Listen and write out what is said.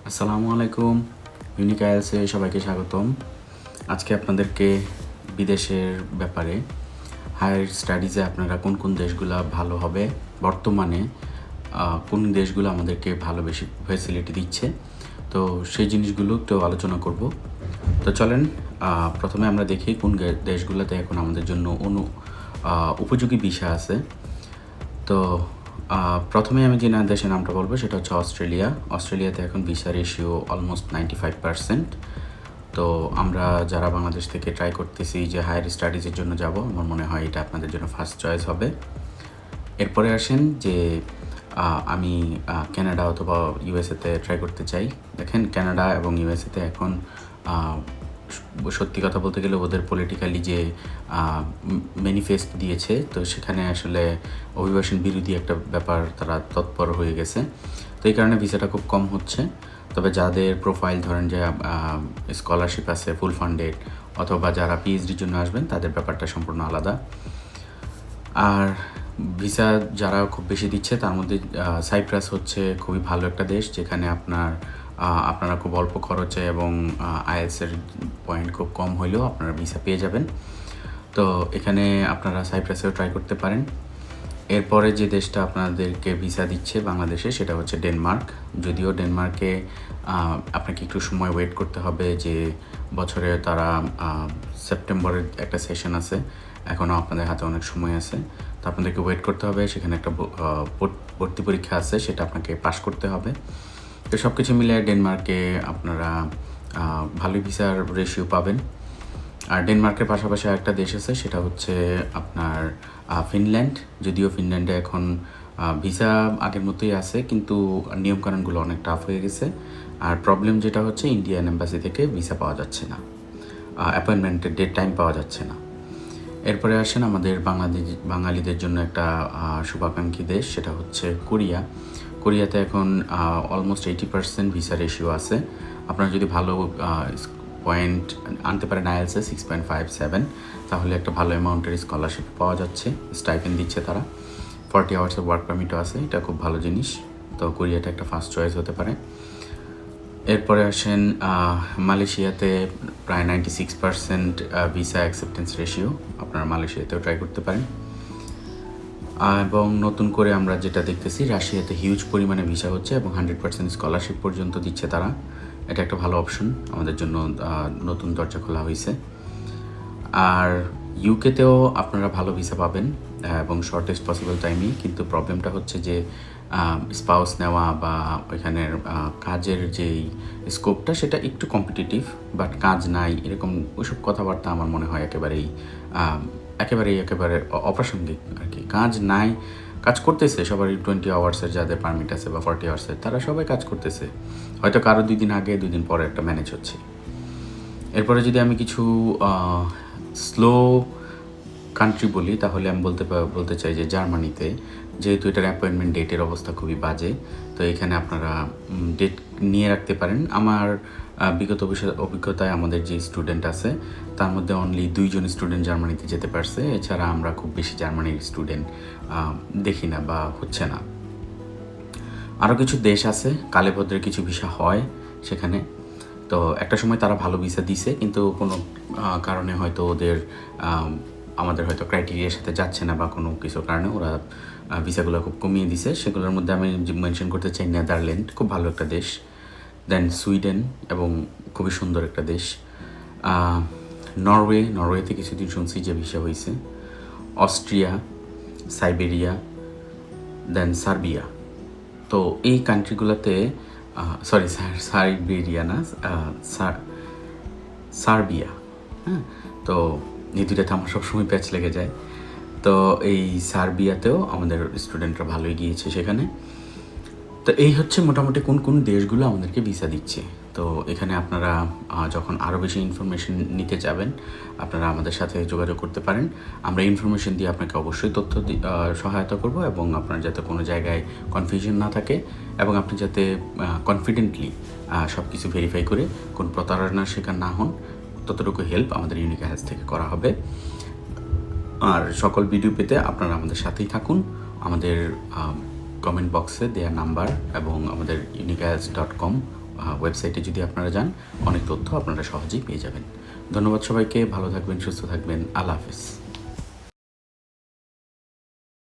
আসসালামু আলাইকুম। ইউনিক আইএলসে সবাইকে স্বাগতম। আজকে আপনাদেরকে বিদেশের ব্যাপারে হায়ার স্টাডিজে আপনারা কোন কোন দেশগুলো ভালো হবে, বর্তমানে কোন দেশগুলো আমাদেরকে ভালো বেশি ফ্যাসিলিটি দিচ্ছে, তো সেই জিনিসগুলো একটু আলোচনা করব। তো চলেন প্রথমে আমরা দেখি কোন দেশগুলোতে এখন আমাদের জন্য উপযোগী ভিসা আছে। তো প্রথমে আমি যে দেশের নামটা বলবো সেটা হচ্ছে অস্ট্রেলিয়া। অস্ট্রেলিয়াতে এখন ভিসা রেশিও অলমোস্ট 95%। তো আমরা যারা বাংলাদেশ থেকে ট্রাই করতেছি যে হায়ার স্টাডিজের জন্য যাব, আমার মনে হয় এটা আপনাদের জন্য ফার্স্ট চয়েস হবে। এরপরে আসেন যে আমি কানাডা অথবা ইউএসএতে ট্রাই করতে চাই। দেখেন কানাডা এবং ইউএসএতে এখন সত্যি কথা বলতে গেলে ওদের পলিটিক্যালি যে ম্যানিফেস্ট দিয়েছে, তো সেখানে আসলে অভিবাসন বিরোধী একটা ব্যাপার তারা তৎপর হয়ে গেছে। তো এই কারণে ভিসাটা খুব কম হচ্ছে। তবে যাদের প্রোফাইল ধরেন যে স্কলারশিপ আছে ফুল ফান্ডেড, অথবা যারা পিএইচডির জন্য আসবেন, তাদের ব্যাপারটা সম্পূর্ণ আলাদা। আর ভিসা যারা খুব বেশি দিচ্ছে তার মধ্যে সাইপ্রাস হচ্ছে খুবই ভালো একটা দেশ, যেখানে আপনারা খুব অল্প খরচে এবং আইএলটিএসের পয়েন্ট খুব কম হলেও আপনারা ভিসা পেয়ে যাবেন। তো এখানে আপনারা সাইপ্রাসেও ট্রাই করতে পারেন। এরপরে যে দেশটা আপনাদেরকে ভিসা দিচ্ছে বাংলাদেশে, সেটা হচ্ছে ডেনমার্ক। যদিও ডেনমার্কে আপনাকে একটু সময় ওয়েট করতে হবে, যে বছরে তারা সেপ্টেম্বরের একটা সেশন আছে, এখনও আপনাদের হাতে অনেক সময় আছে। তো আপনাদেরকে ওয়েট করতে হবে, সেখানে একটা ভর্তি পরীক্ষা আছে, সেটা আপনাকে পাশ করতে হবে। তো সব কিছু মিলে ডেনমার্কে আপনারা ভালোই ভিসার রেশিও পাবেন। আর ডেনমার্কের পাশাপাশি একটা দেশ আছে, সেটা হচ্ছে আপনার ফিনল্যান্ড। যদিও ফিনল্যান্ডে এখন ভিসা আগের মতোই আছে, কিন্তু নিয়মকানুনগুলো অনেক টাফ হয়ে গেছে। আর প্রবলেম যেটা হচ্ছে, ইন্ডিয়ান এম্বাসি থেকে ভিসা পাওয়া যাচ্ছে না, অ্যাপয়েন্টমেন্টের ডেট টাইম পাওয়া যাচ্ছে না। এরপরে আসেন আমাদের বাঙালিদের জন্য একটা শুভাকাঙ্ক্ষী দেশ, সেটা হচ্ছে কোরিয়া। কোরিয়াতে এখন অলমোস্ট 80% ভিসা রেশিও আছে। আপনারা যদি ভালো পয়েন্ট আনতে পারেন আইএলটিএসে 6.57, তাহলে একটা ভালো অ্যামাউন্টের স্কলারশিপ পাওয়া যাচ্ছে, স্টাইপেন্ড দিচ্ছে তারা। 40 আওয়ার্সের ওয়ার্ক পারমিটও আছে, এটা খুব ভালো জিনিস। তো কোরিয়াটা একটা ফার্স্ট চয়েস হতে পারে। এরপরে আসেন মালয়েশিয়াতে প্রায় 96% ভিসা অ্যাকসেপ্টেন্স রেশিও, আপনারা মালয়েশিয়াতেও ট্রাই করতে পারেন। এবং নতুন করে আমরা যেটা দেখতেছি, রাশিয়াতে হিউজ পরিমাণে ভিসা হচ্ছে এবং 100% স্কলারশিপ পর্যন্ত দিচ্ছে তারা। এটা একটা ভালো অপশন, আমাদের জন্য নতুন দরজা খোলা হয়েছে। আর ইউকেতেও আপনারা ভালো ভিসা পাবেন এবং শর্টেস্ট পসিবল টাইমই, কিন্তু প্রবলেমটা হচ্ছে যে স্পাউস নেওয়া বা ওইখানের কাজের যেই স্কোপটা, সেটা একটু কম্পিটিটিভ, বাট কাজ নাই এরকম ওইসব কথাবার্তা আমার মনে হয় একেবারে অপ্রাসঙ্গিক আর কি। কাজ নাই, কাজ করতেছে সবারই 20 আওয়ার্সের, যাদের পারমিট আছে বা 40 আওয়ার্সের, তারা সবাই কাজ করতেছে, হয়তো কারো 2 দিন আগে 2 দিন পরে একটা ম্যানেজ হচ্ছে। এরপরে যদি আমি কিছু স্লো কান্ট্রি বলি, তাহলে আমি বলতে চাই যে জার্মানিতে, যেহেতু এটার অ্যাপয়েন্টমেন্ট ডেটের অবস্থা খুবই বাজে, তো এখানে আপনারা ডেট নিয়ে রাখতে পারেন। আমার বিগত অভিজ্ঞতায় আমাদের যে স্টুডেন্ট আছে, তার মধ্যে অনলি 2 জন স্টুডেন্ট জার্মানিতে যেতে পারছে। এছাড়া আমরা খুব বেশি জার্মানির স্টুডেন্ট দেখি না বা হচ্ছে না। আরও কিছু দেশ আছে, কালেভদ্রের কিছু ভিসা হয় সেখানে। তো একটা সময় তারা ভালো ভিসা দিছে, কিন্তু কোনো কারণে হয়তো আমাদের হয়তো ক্রাইটেরিয়ার সাথে যাচ্ছে না, বা কোনো কিছু কারণে ওরা ভিসাগুলো খুব কমিয়ে দিছে। সেগুলোর মধ্যে আমি মেনশন করতে চাই নেদারল্যান্ড, খুব ভালো একটা দেশ। দেন সুইডেন, এবং খুবই সুন্দর একটা দেশ। নরওয়েতে কিছুদিন শুনছি যে ভিসা হয়েছে। অস্ট্রিয়া, সাইবেরিয়া, দেন সার্বিয়া। তো এই কান্ট্রিগুলোতে সাইবেরিয়া না, সার্বিয়া। হ্যাঁ, তো এই দুইটাতে আমার সবসময় প্যাচ লেগে যায়। তো এই সার্বিয়াতেও আমাদের স্টুডেন্টরা ভালোই গিয়েছে সেখানে। তো এই হচ্ছে মোটামুটি কোন কোন দেশগুলো আমাদেরকে ভিসা দিচ্ছে। তো এখানে আপনারা যখন আরও বেশি ইনফরমেশন নিতে যাবেন, আপনারা আমাদের সাথে যোগাযোগ করতে পারেন। আমরা ইনফরমেশন দিয়ে আপনাকে অবশ্যই তথ্য সহায়তা করব, এবং আপনার যাতে কোনো জায়গায় কনফিউশন না থাকে, এবং আপনি যাতে কনফিডেন্টলি সব কিছু ভেরিফাই করে কোন প্রতারণার শিকার না হন, ততটুকু হেল্প আমাদের ইউনিক আইএলটিএস থেকে করা হবে। আর সকল ভিডিও পেতে আপনারা আমাদের সাথেই থাকুন। আমাদের কমেন্ট বক্সে দেওয়া নাম্বার এবং আমাদের unicails.com ওয়েবসাইটে যদি আপনারা যান অনেক তথ্য আপনারা সহজেই পেয়ে যাবেন। ধন্যবাদ সবাইকে, ভালো থাকবেন, সুস্থ থাকবেন, আল্লাহ হাফেজ।